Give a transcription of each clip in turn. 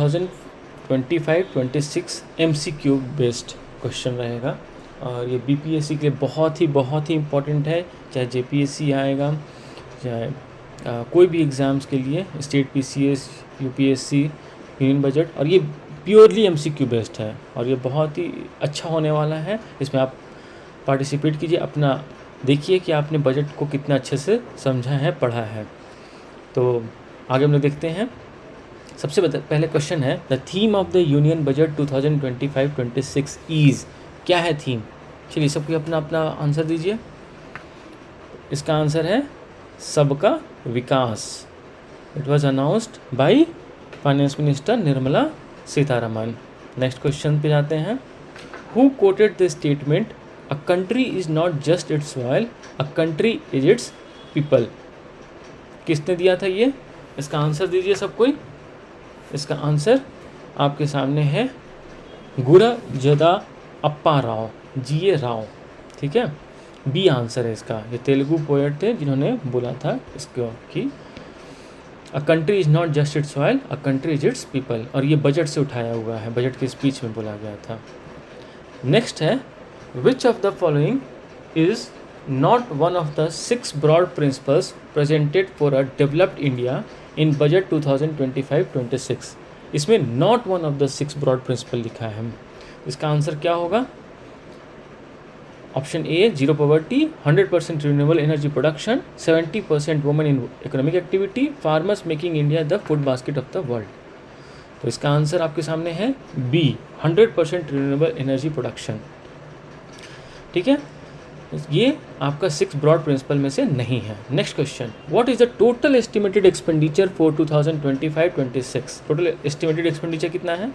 2025-26 MCQ based question रहेगा और ये BPSC के लिए बहुत ही इम्पोर्टेंट है, चाहे JPSC आएगा, चाहे कोई भी एग्ज़ाम्स के लिए, state PCS, UPSC, union budget, और ये प्योरली MCQ बेस्ड है और ये बहुत ही अच्छा होने वाला है। इसमें आप पार्टिसिपेट कीजिए, अपना देखिए कि आपने बजट को कितना अच्छे से समझा है, पढ़ा है। तो आगे हम लोग देखते हैं। सबसे पहले क्वेश्चन है, the theme of the union budget 2025-26 is, क्या है थीम? चलिए सब कोई अपना अपना आंसर दीजिए। इसका आंसर है सबका विकास। It was announced by finance minister Nirmala Sitharaman. Next question पे जाते हैं। Who quoted the statement, a country is not just its soil, a country is its people? किसने दिया था ये? इसका आंसर दीजिए सब कोई। इसका आंसर आपके सामने है गुरजदा अप्पा राव, GA राव, ठीक है। बी आंसर है इसका। ये तेलुगु पोएट थे जिन्होंने बोला था इसको कि अ country is not just its soil, a country is its people, और ये बजट से उठाया हुआ है, बजट की स्पीच में बोला गया था। नेक्स्ट है, which of the following is not one of the 6 broad principles presented for a developed India in budget 2025-26? इसमें not one of the 6 broad principle लिखा है। इसका आंसर क्या होगा? Option A, zero poverty, 100% renewable energy production, 70% women in economic activity, farmers making India the food basket of the world. तो इसका answer आपके सामने है बी, 100% रिन्यूएबल एनर्जी प्रोडक्शन, ठीक है। ये आपका 6 ब्रॉड प्रिंसिपल में से नहीं है। Next question, what is the total estimated expenditure for 2025-26? Total estimated expenditure कितना है?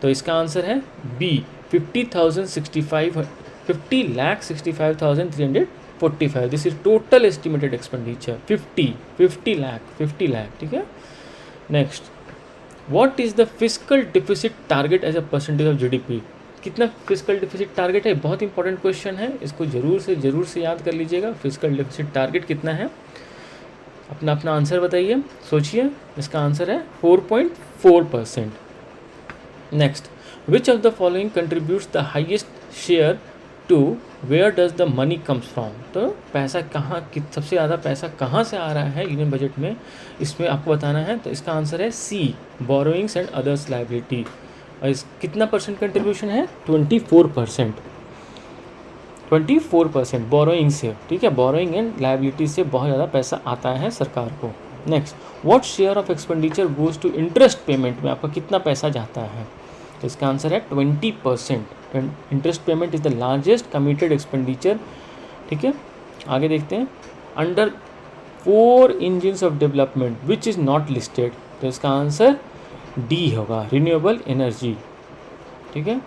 तो इसका आंसर है B, 50,65,345, this is total estimated expenditure. 50 lakh, ठीक है। Next, what is the fiscal deficit target as a percentage of GDP? कितना fiscal deficit target है? बहुत इंपॉर्टेंट क्वेश्चन है, इसको जरूर से याद कर लीजिएगा। फिस्कल डिफिसिट टारगेट कितना है? अपना अपना आंसर बताइए, सोचिए। इसका आंसर है 4.4%। Next, which of the following contributes the highest share to where does the money comes from? तो पैसा कहाँ, सबसे ज़्यादा पैसा कहाँ से आ रहा है यूनियन बजट में, इसमें आपको बताना है। तो इसका आंसर है सी, बोरोइंग्स एंड अदर्स लाइबिलिटी। और इस कितना परसेंट कंट्रीब्यूशन है? 24% बोरोइंग से, ठीक है। बोरोइंग एंड लाइबिलिटी से बहुत ज़्यादा पैसा आता है सरकार को। Next, what share of expenditure goes to interest payment? में आपका कितना पैसा जाता है? तो इसका आंसर है 20%। Interest payment is the largest committed expenditure, ठीक है। आगे देखते हैं, under 4 engines of development which is not listed? तो इसका आंसर डी होगा, रिन्यूएबल एनर्जी, ठीक है।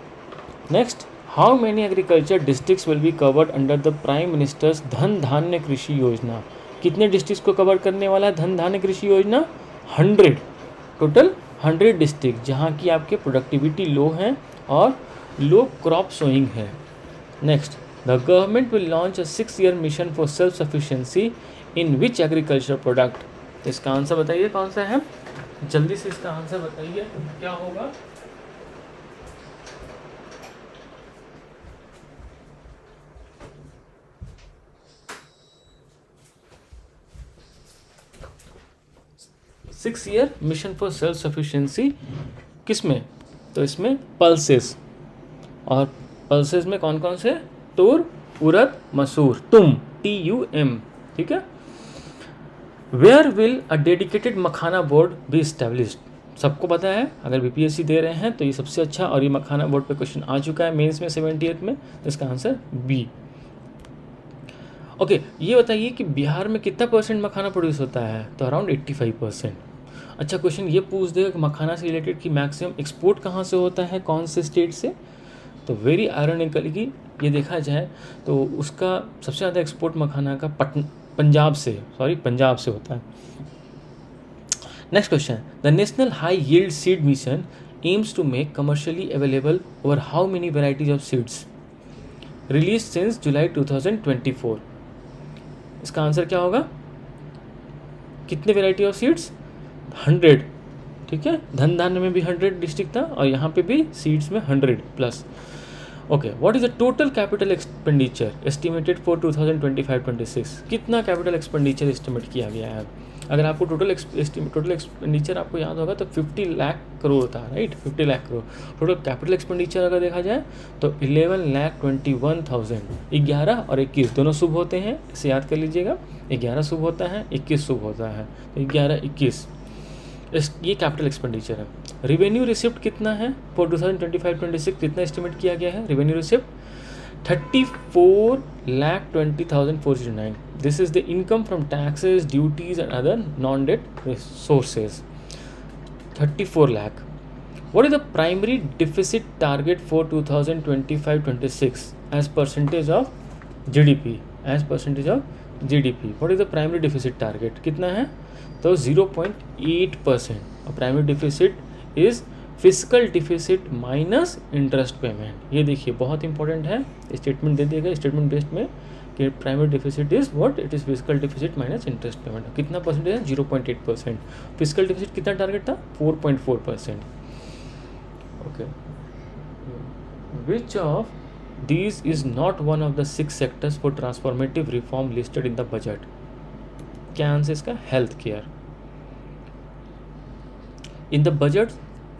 Next, how many agriculture districts will be covered under the prime ministers धन धान्य कृषि योजना? कितने डिस्ट्रिक्ट्स को कवर करने वाला है धन धान्य कृषि योजना? 100, टोटल 100 डिस्ट्रिक्ट, जहाँ की आपके प्रोडक्टिविटी लो है और लो क्रॉप सोइंग है। Next, the government will launch a 6-year mission for self sufficiency in which agriculture product? तो इसका आंसर बताइए कौन सा है? जल्दी से इसका आंसर बताइए क्या होगा? Six year mission for self sufficiency किसमें? तो इसमें पल्सेस, और पल्सेस में कौन कौन से? तुर, उड़द, मसूर, TUM, ठीक है। Where will a dedicated makhana board be established? सबको पता है, अगर BPSC दे रहे हैं तो ये सबसे अच्छा, और ये मखाना बोर्ड पे क्वेश्चन आ चुका है मेंस में 78 में। तो इसका आंसर बी। ओके, ये बताइए कि बिहार में कितना परसेंट मखाना प्रोड्यूस होता है? तो अराउंड 85%। अच्छा, क्वेश्चन ये पूछ देगा कि मखाना से रिलेटेड कि मैक्सिमम एक्सपोर्ट कहाँ से होता है, कौन से स्टेट से? तो वेरी आयरनिकली ये देखा जाए तो उसका सबसे ज़्यादा एक्सपोर्ट मखाना का पंजाब से होता है। Next question, the national high yield seed mission aims to make commercially available over how many varieties of seeds release since July 2024? इसका आंसर क्या होगा? कितने वेराइटी ऑफ सीड्स? 100, ठीक है, धन धान्य में भी 100 डिस्ट्रिक्ट था और यहाँ पे भी सीड्स में 100+। Okay, what is the total capital expenditure estimated for 2025-26? कितना कैपिटल एक्सपेंडिचर एस्टिमेट किया गया है? अगर आपको टोटल एक्सपेंडिचर आपको याद होगा तो 50 लाख करोड़ था, right, 50 lakh crore. Total capital expenditure अगर देखा जाए तो 11,21,000। 11 और 21 दोनों शुभ होते हैं, इसे याद कर लीजिएगा। 11 शुभ होता है, 21 शुभ होता है, तो 11-21 ये कैपिटल एक्सपेंडिचर है। रिवेन्यू रिसिप्ट कितना है फॉर 2025-26? कितना एस्टिमेट किया गया है revenue receipt? 34,20,409। This is the income from taxes, duties and other non debt sources. 34 lakh. What is the primary deficit target for 2025-26 as percentage of GDP? As percentage of GDP, what is the primary deficit target? कितना है? तो 0.8%। और primary deficit is physical deficit minus interest payment. ये देखिए बहुत important है, statement दे दिएगा statement based में कि primary deficit is what? It is physical deficit minus interest payment. कितना परसेंटेज है? 0.8%। फिजिकल डिफिसिट कितना टारगेट था? 4.4%। Okay, which of these is not one of the 6 sectors for transformative reform listed in the budget? क्या answer इसका? Health care. In the budget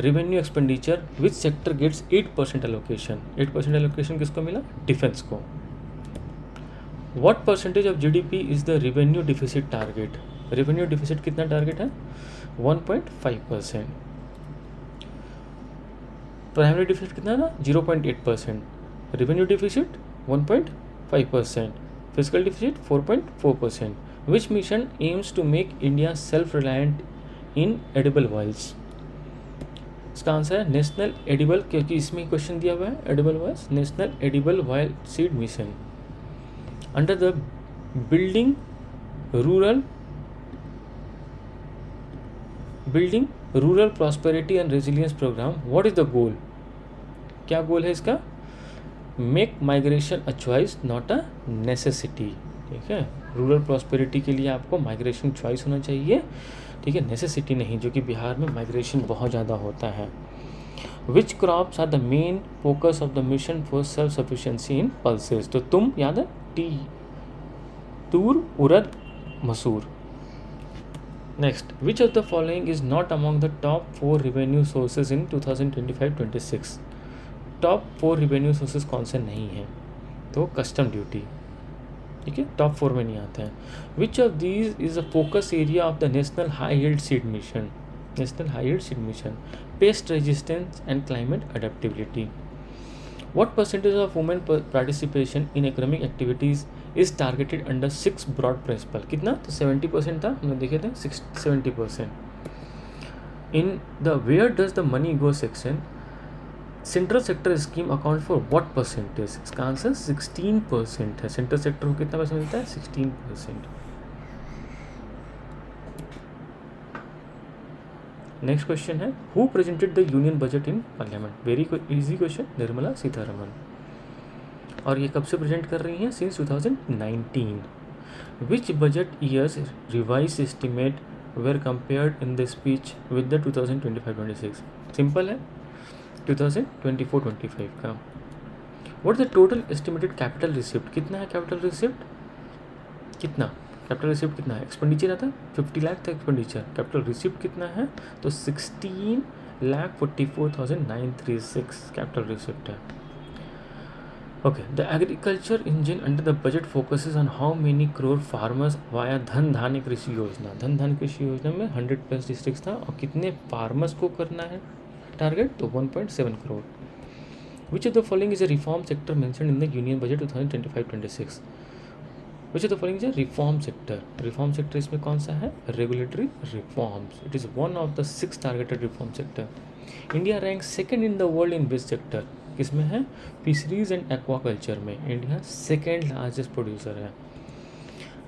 revenue expenditure which sector gets 8% allocation? 8% allocation किसको मिला? Defence को। What percentage of GDP is the revenue deficit target? Revenue deficit कितना target है? 1.5%। Primary deficit कितना था? 0.8%। Revenue deficit 1.5%, physical deficit 4.4%. Which mission aims to make India self-reliant in edible oils? इसका answer है national edible, क्योंकि इसमें question दिया हुआ है edible oils, national edible oil seed mission. Under the building rural prosperity and resilience programme, what is the goal? क्या goal है इसका? Make migration a choice not a necessity. ठीक है, रूरल प्रॉस्पेरिटी के लिए आपको माइग्रेशन चॉइस होना चाहिए, ठीक है, नेसेसिटी नहीं, जो कि बिहार में माइग्रेशन बहुत ज़्यादा होता है। Which crops are the main focus of the mission for self sufficiency in pulses? तो तुम याद है, टी, तूर, उड़द, मसूर। Next, which of the following is not among the top 4 revenue sources in 2025-26? Top 4 revenue sources कौन से नहीं हैं? तो कस्टम ड्यूटी, ठीक है, टॉप 4 में नहीं आता है। Which of these is a focus area of the national high yield seed mission? National high yield seed mission, pest resistance and climate adaptability. What percentage of women participation in economic activities is targeted under 6 broad principle? कितना? तो 70% था, हमने देखे थे 70%। In the where does the money go section, central sector scheme account for what percentage? इसका answer 16% है। Central sector को कितना पैसा मिलता है? 16%। नेक्स्ट क्वेश्चन है, who presented the union budget in parliament? Very easy question, Nirmala Sitharaman. और ये कब से प्रेजेंट कर रही हैं? Since 2019। Which budget years revise estimate were compared in the speech with the 2025-26? Simple है, 2024-25 का। What is the total estimated capital receipt? कितना है कैपिटल रिसिप्ट? कितना कैपिटल रिसिप्ट कितना है? एक्सपेंडिचर आता है 50 लाख था एक्सपेंडिचर, कैपिटल रिसिप्ट कितना है? तो 16,44,936 कैपिटल रिसिप्ट है। Okay, the agriculture engine under the budget focuses on how many crore farmers via धन धान्य कृषि योजना? धन धान्य कृषि योजना में 100+ डिस्ट्रिक्ट था, और कितने फार्मर्स को करना है टारगेट? तो 1.7 crore. Which of the following is a reform sector mentioned in the union budget 2025-26? Which of the following is a reform sector? Reform sector इसमें कौन सा है? Regulatory reforms. It is one of the 6 targeted reform sector. India rank second in the world in which sector? किसमें है? Fisheries and aquaculture में India second largest producer है।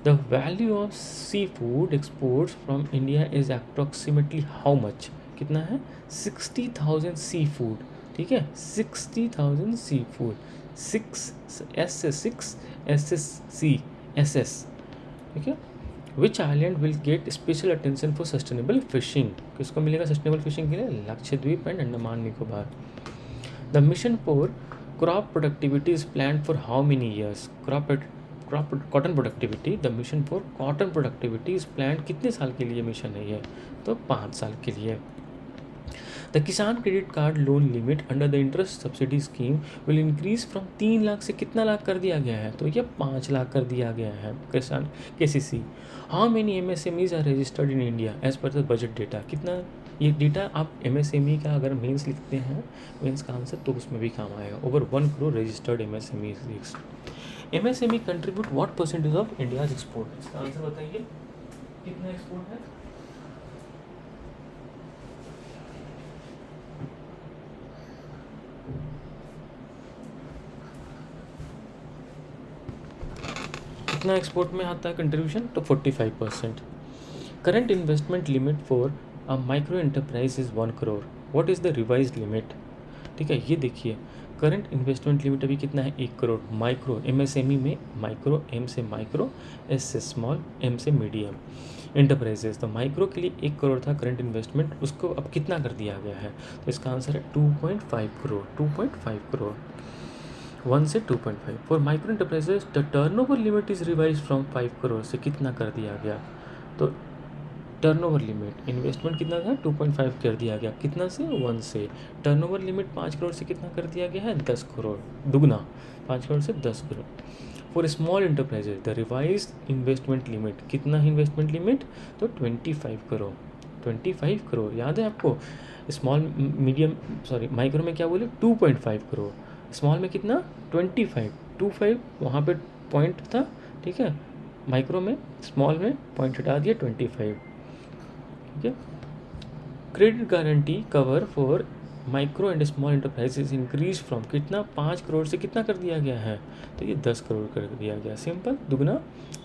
The value of seafood exports from India is approximately how much? कितना है? 60,000 seafood, ठीक है, 60,000 seafood, 6 SS, 6 SSC, SS, ठीक है। Which island will get special attention for sustainable fishing, किसको मिलेगा sustainable fishing के लिए? Lakshadweep and Andaman Nicobar. The mission for crop productivity is plan for how many years? Cotton productivity, the mission for cotton productivity is plan कितने साल के लिए mission है ये? तो 5 साल के लिए। द किसान credit card loan limit under the interest subsidy scheme will increase from 3 lakh से कितना लाख कर दिया गया है? तो ये 5 लाख कर दिया गया है किसान KCC. How many MSMEs are registered in India as per the budget data? कितना ये डेटा आप एमएसएमई का अगर मेंस लिखते हैं, मेंस का आंसर, तो उसमें भी काम आएगा। Over 1 crore registered MSME. MSME contribute what percentage of India's export? इसका आंसर बताइए, कितना एक्सपोर्ट है? कितना एक्सपोर्ट में आता है कंट्रीब्यूशन? तो 45%। Current investment limit for a micro enterprise is 1 crore. What is the revised limit? ठीक है, ये देखिए, करंट इन्वेस्टमेंट लिमिट अभी कितना है? 1 करोड़। माइक्रो एमएसएमई में माइक्रो, एम से माइक्रो, एस से स्मॉल, एम से मीडियम एंटरप्राइजेस। तो माइक्रो के लिए 1 करोड़ था करंट इन्वेस्टमेंट, उसको अब कितना कर दिया गया है? तो इसका आंसर है 2.5 करोड़। 2.5 करोड़, 1 से 2.5। For micro enterprises the turnover limit is revise from 5 crore से कितना कर दिया गया? तो टर्नओवर लिमिट, इन्वेस्टमेंट कितना था? 2.5 कर दिया गया, कितना से? 1 से। टर्नओवर लिमिट 5 करोड़ से कितना कर दिया गया है? 10 करोड़, दुगना, 5 करोड़ से 10 crore. For small enterprises the revise investment limit, कितना इन्वेस्टमेंट लिमिट? तो 25 करोड़। 25 करोड़, याद है आपको? स्मॉल मीडियम सॉरी माइक्रो में क्या बोले? 2.5 करोड़। स्मॉल में कितना? 25। 25 वहाँ पे पॉइंट था, ठीक है, माइक्रो में, स्मॉल में पॉइंट हटा दिया, 25। ठीक है। Credit guarantee cover for micro and small enterprises increase from कितना? 5 करोड़ से कितना कर दिया गया है? तो ये 10 करोड़ कर दिया गया, सिंपल, दुगना।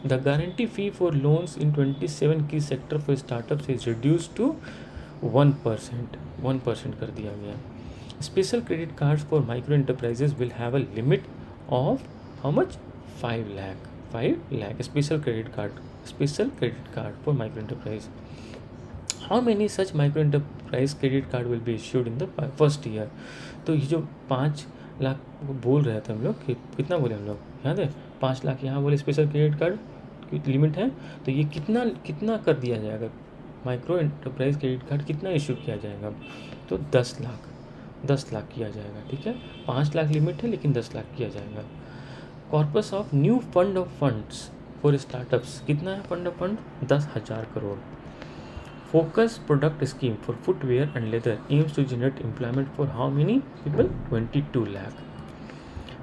The guarantee fee for loans in 27 key sector for startups is reduce to 1%। 1% कर दिया गया। Special credit cards for micro enterprises will have a limit of how much? 5 lakh. 5 lakh special credit card for micro enterprise. How many such micro enterprise credit card will be issued in the first year? तो ये जो 5 लाख बोल रहे थे हम लोग, कि कितना बोले हम लोग, याद है? 5 लाख यहाँ बोले स्पेशल क्रेडिट कार्ड की लिमिट है, तो ये कितना कितना कर दिया जाएगा? माइक्रो एंटरप्राइज क्रेडिट कार्ड कितना इशू किया जाएगा? तो 10 लाख, 10 लाख किया जाएगा, ठीक है। 5 लाख लिमिट है लेकिन 10 लाख किया जाएगा। Corpus of new fund of funds for startups, कितना है fund of fund? 10,000 crore. Focus product scheme for footwear and leather aims to generate employment for how many people? 22 lakh.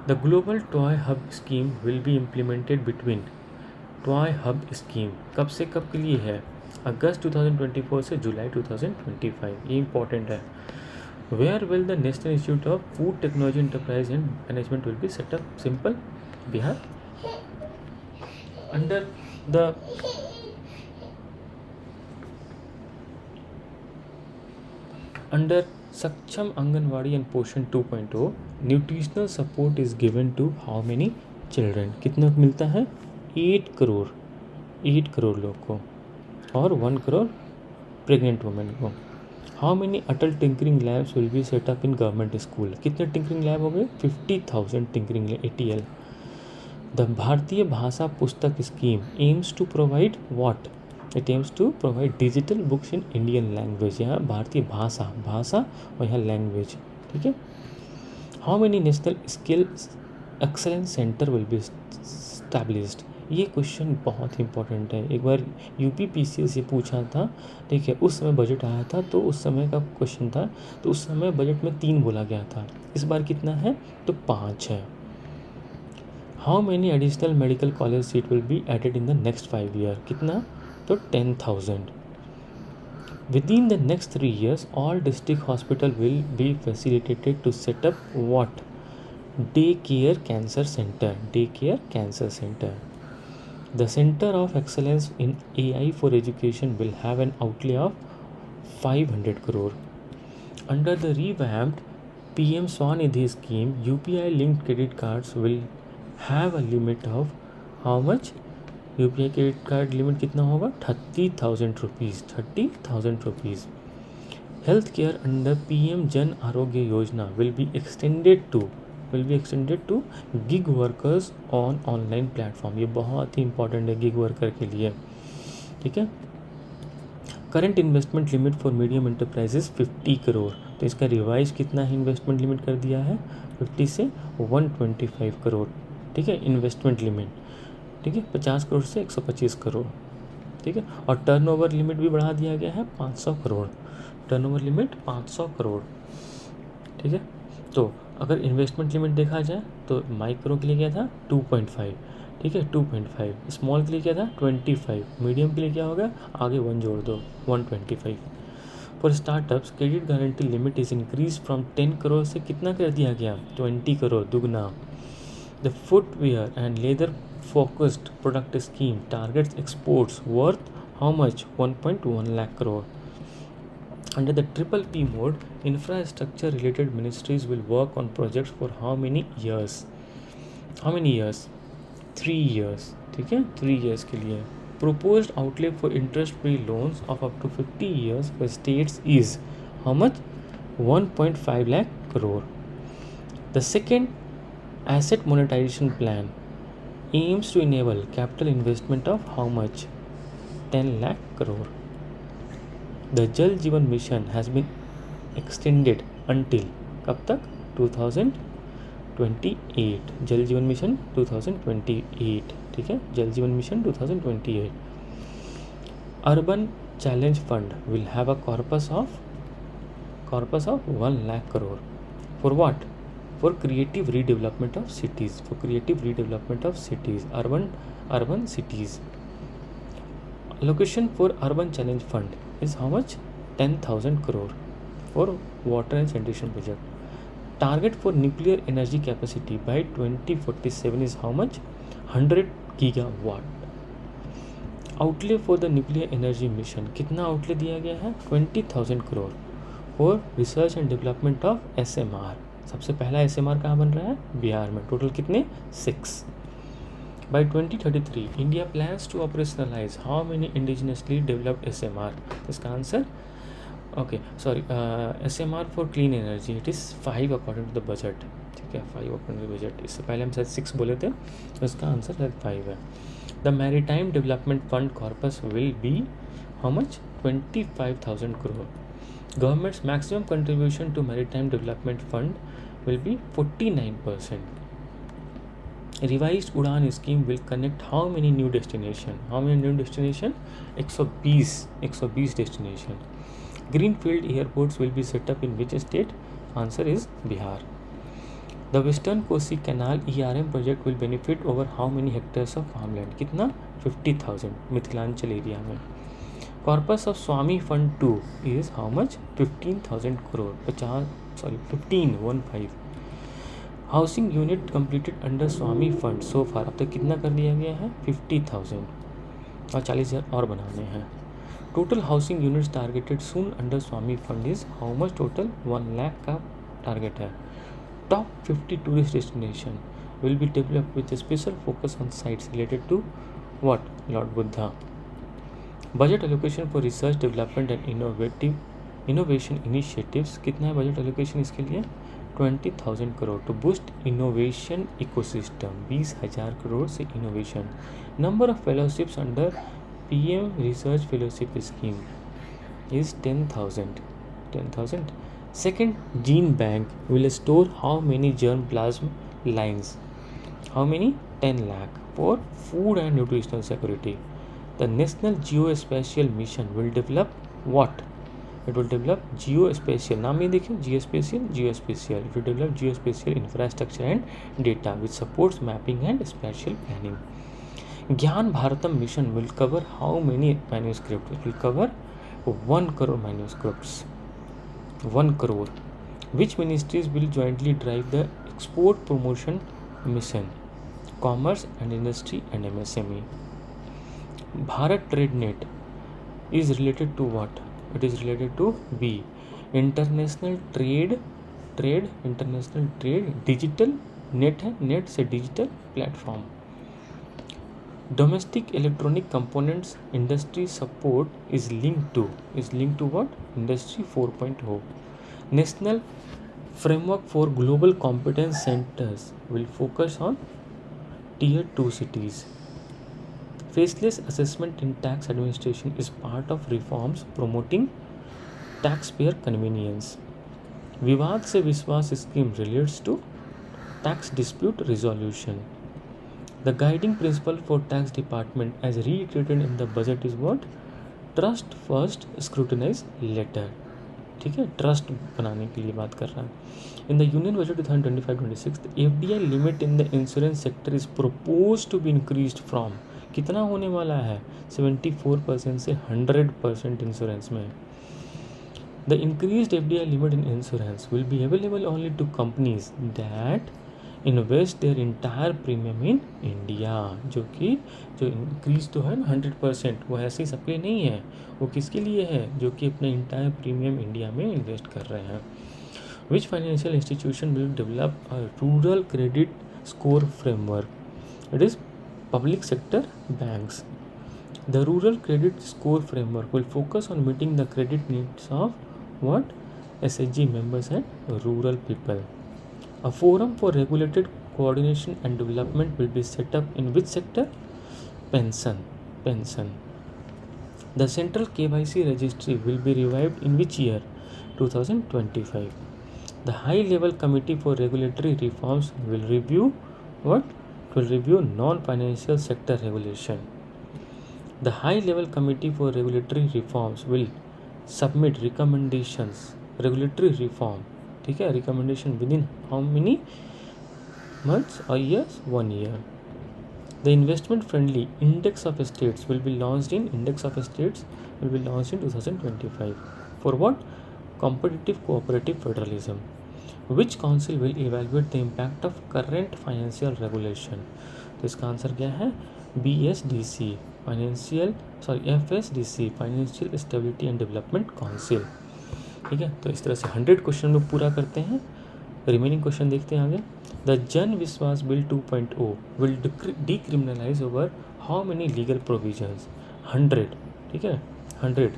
The global toy hub scheme will be implemented between toy hub scheme कब से कब के लिए है? अगस्त 2024 से जुलाई 2025, ये important है। Where will the National Institute of Food Technology Enterprise and Management will be set up? Simple, Bihar. Under the Under Saksham Anganwadi and Poshan 2.0, nutritional support is given to how many children? कितना मिलता है? 8 करोड़, 8 करोड़ लोग को, और 1 crore pregnant women को। How many Atal tinkering labs will be set up in government school? कितने tinkering lab हो गए? 50,000 tinkering ATL। The Bharatiya Bhasha Pustak scheme aims to provide what? It aims to provide digital books in Indian language. यहाँ भारतीय भाषा और यहाँ language, ठीक है। How many national skill excellence centre will be established? ये क्वेश्चन बहुत इंपॉर्टेंट है, एक बार UPPCS से पूछा था, ठीक है, उस समय बजट आया था, तो उस समय का क्वेश्चन था, तो उस समय बजट में 3 बोला गया था, इस बार कितना है? तो 5 है। How many additional medical college seat will be added in the next 5 year? कितना? तो 10,000। Within the next 3 years, all district hospital will be facilitated to set up what? Daycare Cancer Center. Daycare Cancer Center. The Center of Excellence in AI for Education will have an outlay of 500 crore. Under the revamped PM Swanidhi scheme, UPI linked credit cards will have a limit of how much? UPI credit card limit कितना होगा 30,000 rupees, 30,000 rupees. Health care under PM Jan Arogya Yojana will be extended to gig workers on online platform. ये बहुत ही इंपॉर्टेंट है gig worker के लिए, ठीक है। Current investment limit for medium enterprises 50 crore, तो इसका रिवाइज कितना है इन्वेस्टमेंट लिमिट कर दिया है 50 से 125 करोड़, ठीक है, इन्वेस्टमेंट लिमिट, ठीक है, 50 करोड़ से 125 करोड़, ठीक है। और टर्नओवर लिमिट भी बढ़ा दिया गया है 500 करोड़, टर्नओवर लिमिट 500 करोड़, ठीक है। तो अगर इन्वेस्टमेंट लिमिट देखा जाए तो माइक्रो के लिए क्या था 2.5, ठीक है, 2.5, स्मॉल के लिए क्या था 25, मीडियम के लिए क्या होगा आगे 1 जोड़ दो 125। For startups credit guarantee limit is increase from 10 crore से कितना कर दिया गया 20 करोड़, दुगना। The footwear and leather focused product scheme targets exports worth how much 1.1 lakh crore. Under the Triple P mode, infrastructure related ministries will work on projects for how many years? How many years? 3 years, ठीक है, 3 years के लिए। Proposed outlay for interest free loans of up to 50 years for states is how much? 1.5 lakh crore. The second asset monetization plan aims to enable capital investment of how much? 10 lakh crore. The Jal Jeevan Mission has been extended until कब तक 2028, जल जीवन mission 2028, ठीक है, जल जीवन mission 2028। Urban challenge fund will have a corpus of 1 lakh crore for what? For creative redevelopment of cities, for creative redevelopment of cities, urban cities. Allocation for urban challenge fund is how much? 10,000 crore for water and sanitation project. Target for nuclear energy capacity by 2047 is how much? 100 gigawatt. Outlay for the nuclear energy mission कितना outlay दिया गया है 20,000 crore for research and development of SMR। सबसे पहला SMR कहाँ बन रहा है? बिहार में। टोटल कितने? 6। By 2033, India plans to operationalize how many indigenously developed SMR? इसका answer SMR for clean energy it is 5 according to the budget, ठीक है, 5 according to the budget। इससे पहले हम शायद 6 बोले थे, तो इसका आंसर शायद 5 है। The Maritime Development Fund corpus will be how much? 25,000 crore. Government's maximum contribution to Maritime Development Fund will be 49%. Revised Udan scheme will connect how many new destination? 120 destination. Greenfield airports will be set up in which state? Answer is Bihar. The Western Kosi Canal ERM project will benefit over how many hectares of farmland? कितना? 50,000 Mithilanchal area में। Corpus of Swami Fund 2 is how much? 15,000 crore, 15. Housing unit completed under स्वामी fund so far अब तक कितना कर दिया गया है 50,000 और 40,000 और बनाने हैं। Total housing units targeted soon under स्वामी fund is how much? Total 1 lakh का टारगेट है। Top 50 tourist destination will be developed with special focus on sites related to what? Lord Buddha. Budget allocation for research development and innovation initiatives कितना है budget allocation इसके लिए? 20,000 crore to boost innovation ecosystem, 20,000 crore से innovation. Number of fellowships under PM research fellowship scheme is 10,000। Second gene bank will store how many germ plasm lines? How many? 10 lakh for food and nutritional security. The national geospatial mission will develop what? It will develop geospatial, नाम ये देखिए geospatial, it will develop geospatial infrastructure and data which supports mapping and spatial planning. ज्ञान Bharatam mission will cover how many manuscripts? It will cover 1 crore manuscripts, 1 crore. Which ministries will jointly drive the export promotion mission? Commerce and Industry and MSME. Bharat Trade Net is related to what? It is related to B, international trade, international trade, digital, net है, net से digital platform. Domestic electronic components industry support is linked to what? Industry 4.0. National framework for global competence centers will focus on tier 2 cities. Faceless assessment in tax administration is part of reforms promoting taxpayer convenience. Vivad se Vishwas scheme relates to tax dispute resolution. The guiding principle for tax department as reiterated in the budget is what? Trust first, scrutinize later. ठीक है, trust बनाने के लिए बात कर रहा है. In the union budget 2025-26 the FDI limit in the insurance sector is propose to be increased from, कितना होने वाला है? 74% से 100% इंश्योरेंस में. The increased FDI limit in insurance will be available only to companies that invest their entire premium in India. जो increase तो है ना 100%, वो ऐसे ही सबके लिए नहीं है. वो किसके लिए है? जो कि अपने इंटायर प्रीमियम इंडिया में इन्वेस्ट कर रहे हैं. Which financial institution will develop a rural credit score framework? It is public sector banks. The rural credit score framework will focus on meeting the credit needs of what? SHG members and rural people. A forum for regulated coordination and development will be set up in which sector? Pension. The central KYC registry will be revived in which year? 2025. The high level committee for regulatory reforms will review what? Will review non-financial sector regulation. The high-level committee for regulatory reforms will submit recommendations. Regulatory reform, ठीक है, recommendation within how many months or years? 1 year. The investment-friendly index of states will be launched in 2025. For what? Competitive cooperative federalism. Which council will evaluate the impact of current financial regulation? तो इसका answer क्या है? BSDC FSDC financial stability and development council. ठीक है, तो इस तरह से 100 क्वेश्चन लोग पूरा करते हैं. रिमेनिंग क्वेश्चन देखते हैं आगे. द जन विश्वास bill 2.0 will decriminalise over how many legal provisions? 100. ठीक है, 100.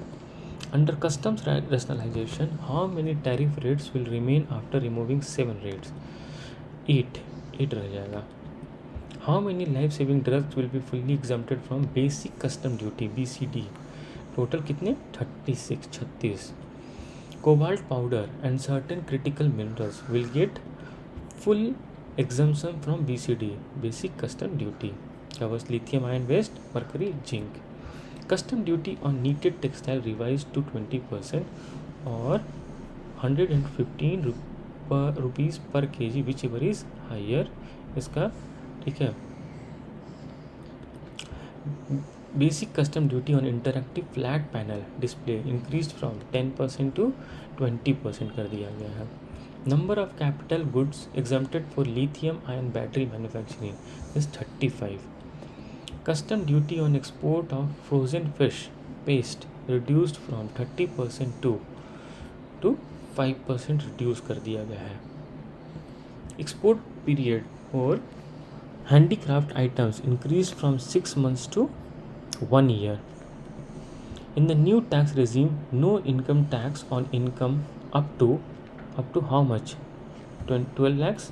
Under customs rationalization, how many tariff rates will remain after removing 7 rates? 8 रह जाएगा. How many life-saving drugs will be fully exempted from basic custom duty (BCD)? Total कितने? 36. Cobalt powder and certain critical minerals will get full exemption from BCD (Basic Custom Duty). Covers lithium ion waste, mercury, zinc. Custom duty on knitted textile revised to 20% or 115 rupees per kg, whichever is higher. इसका ठीक है. Basic custom duty on interactive flat panel display increased from 10% to 20% कर दिया गया है. Number of capital goods exempted for lithium ion battery manufacturing is 35. Custom duty on export of frozen fish paste reduced from 30% to 5% reduce कर दिया गया है. Export period for handicraft items increased from 6 months to 1 year. In the new tax regime, no income tax on income up to how much? 12 lakhs.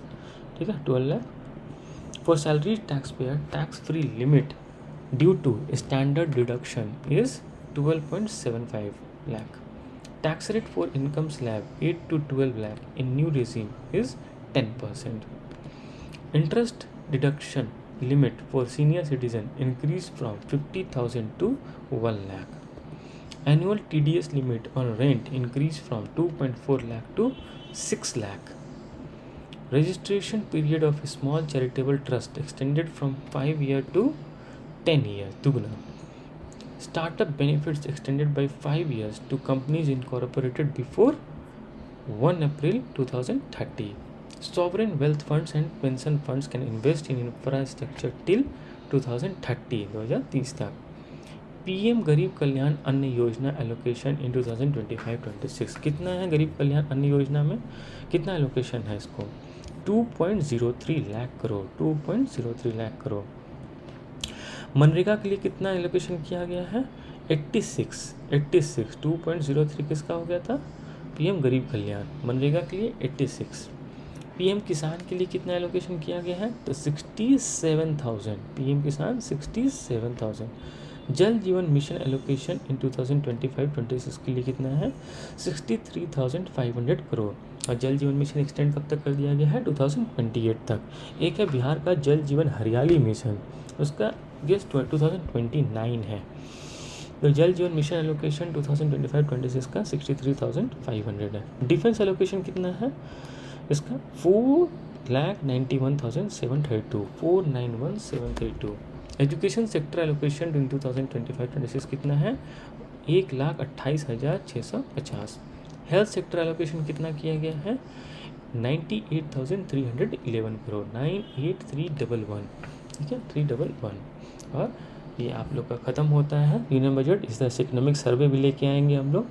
ठीक है, 12 lakh. For salaried taxpayer, tax-free limit due to standard deduction is 12.75 lakh. Tax rate for income slab 8 to 12 lakh in new regime is 10%. Interest deduction limit for senior citizen increased from 50,000 to 1 lakh. Annual TDS limit on rent increased from 2.4 lakh to 6 lakh. Registration period of a small charitable trust extended from 5 years to 10 years, दुगना. Startup benefits extended by 5 years to companies incorporated before 1 April 2030. Sovereign wealth funds and pension funds can invest in infrastructure till 2030 तक. PM गरीब कल्याण अन्न योजना allocation in 2025-26 कितना है? गरीब कल्याण अन्न योजना में कितना एलोकेशन है इसको? 2.03 लाख करोड़. मनरेगा के लिए कितना एलोकेशन किया गया है? 86 2.03 किसका हो गया था? पीएम गरीब कल्याण। मनरेगा के लिए 86। पीएम किसान के लिए कितना एलोकेशन किया गया है? तो 67,000। पीएम किसान 67,000। जल जीवन मिशन एलोकेशन इन 2025-26 के लिए कितना है? 63,500 करोड़। और जल जीवन मिशन एक्सटेंड कब तक कर दिया गया है? 2028 तक। एक है बिहार का जल जीवन हरियाली मिशन, उसका गेस 2029 है। तो जल जीवन मिशन एलोकेशन 2025-26 का 63,500 है। डिफेंस एलोकेशन कितना है इसका? 4,91,732। 491,732। एजुकेशन सेक्टर एलोकेशन इन 2025-26 कितना है? 1,28,650। हेल्थ सेक्टर एलोकेशन कितना किया गया है? 98,311 करोड़। 98,311, ठीक है, 311। और ये आप लोग का ख़त्म होता है यूनियन बजट। इस तरह से इकोनॉमिक सर्वे भी लेके आएंगे हम लोग।